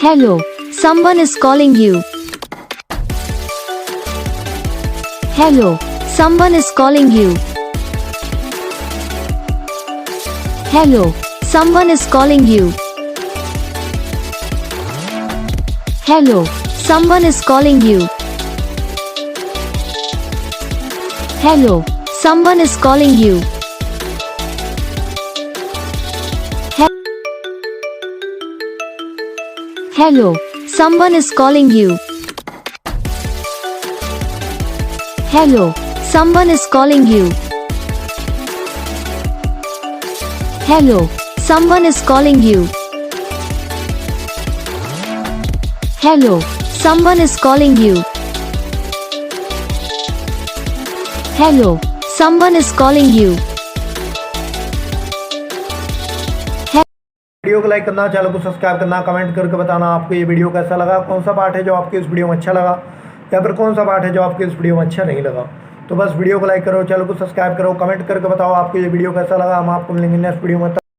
Hello, someone is calling you. Hello, someone is calling you. Hello, someone is calling you. Hello, someone is calling you. Hello, someone is calling you. Hello, someone is calling you. Hello, someone is calling you. Hello, someone is calling you. Hello, someone is calling you. Hello, someone is calling you. Video को like करना, channel को subscribe करना, comment करके बताना आपको ये video कैसा लगा, कौन सा पार्ट है जो आपको इस वीडियो में अच्छा लगा या फिर कौन सा पार्ट है जो आपको इस वीडियो में अच्छा नहीं लगा। तो बस वीडियो को लाइक करो, चैनल को सब्सक्राइब करो, कमेंट करके बताओ आपको ये वीडियो कैसा लगा। हम आपको मिलेंगे नेक्स्ट वीडियो में।